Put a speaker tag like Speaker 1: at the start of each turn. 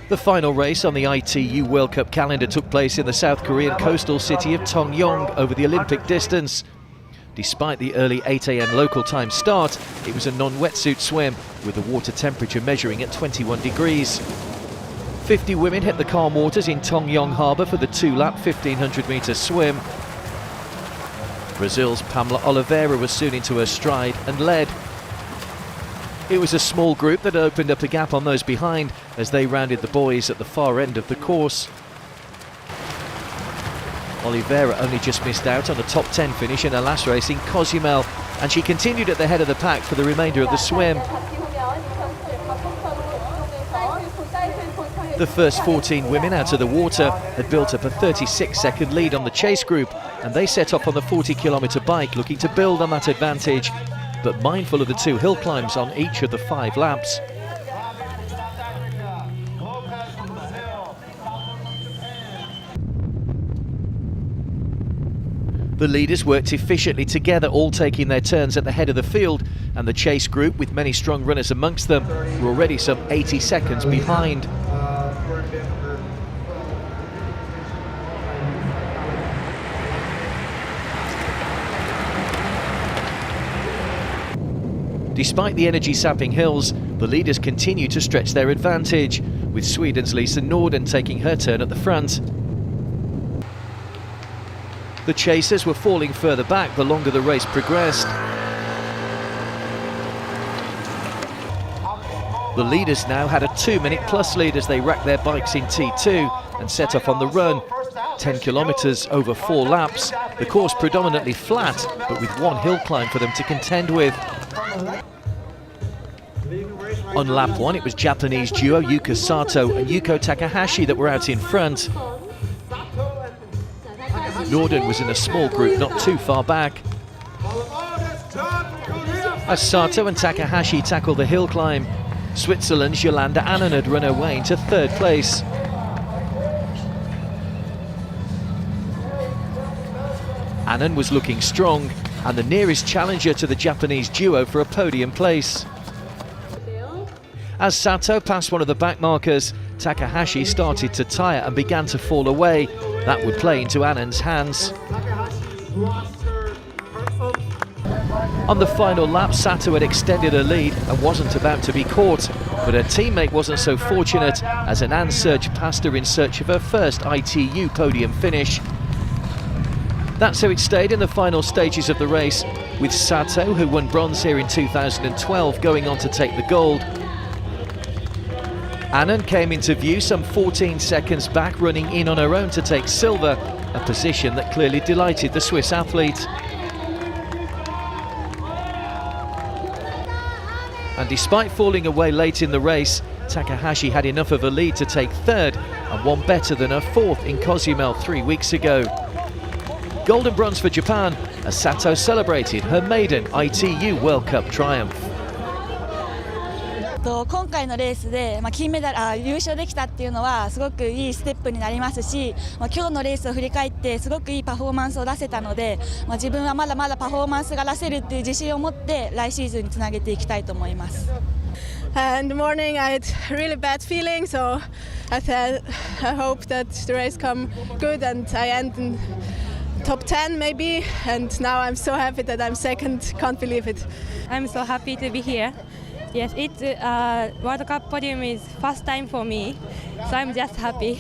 Speaker 1: The final race on the ITU World Cup calendar took place in the South Korean coastal city of Tongyeong over the Olympic distance. Despite the early 8 AM local time start, it was a non-wetsuit swim, with the water temperature measuring at 21 degrees. 50 women hit the calm waters in Tongyeong harbour for the 2-lap 1500-metre swim. Brazil's Pamela Oliveira was soon into her stride and led. It was a small group that opened up a gap on those behind as they rounded the boys at the far end of the course. Oliveira only just missed out on a top 10 finish in her last race in Cozumel, and she continued at the head of the pack for the remainder of the swim. The first 14 women out of the water had built up a 36-second lead on the chase group, and they set off on the 40-kilometre bike looking to build on that advantage, but mindful of the 2 hill climbs on each of the 5 laps. The leaders worked efficiently together, all taking their turns at the head of the field, and the chase group, with many strong runners amongst them, were already some 80 seconds behind. Despite the energy-sapping hills, the leaders continue to stretch their advantage, with Sweden's Lisa Norden taking her turn at the front. The chasers were falling further back the longer the race progressed. The leaders now had a 2-minute-plus lead as they racked their bikes in T2 and set off on the run. 10 kilometres over 4 laps, the course predominantly flat, but with 1 hill climb for them to contend with. On lap 1, it was Japanese duo Yuka Sato and Yuko Takahashi that were out in front. Norden was in a small group not too far back. As Sato and Takahashi tackled the hill climb, Switzerland's Yolanda Annan had run her way into 3rd place. Annan was looking strong and the nearest challenger to the Japanese duo for a podium place. As Sato passed one of the back markers, Takahashi started to tire and began to fall away. That would play into Annan's hands. On the final lap, Sato had extended her lead and wasn't about to be caught, but her teammate wasn't so fortunate as Annan surged past her in search of her first ITU podium finish. That's how it stayed in the final stages of the race, with Sato, who won bronze here in 2012, going on to take the gold. Annan came into view some 14 seconds back, running in on her own to take silver, a position that clearly delighted the Swiss athlete. And despite falling away late in the race, Takahashi had enough of a lead to take 3rd and one better than her 4th in Cozumel 3 weeks ago. Gold and bronze for Japan as Sato celebrated her maiden ITU World Cup triumph.
Speaker 2: 今回のレースで金メダル優勝できたっていうのはすごくいいステップになりますし、今日のレースを振り返ってすごくいいパフォーマンスを出せたので、自分はまだまだパフォーマンスが出せるっていう自信を持って来シーズンにつなげていきたいと思います。
Speaker 3: In the morning I had really bad feeling, so I hope that the race come good and I end in top 10 maybe, and now I'm so happy that I'm 2nd, can't believe it.
Speaker 4: I'm so happy to be here. Yes, it's World Cup podium is first time for me, so I'm just happy.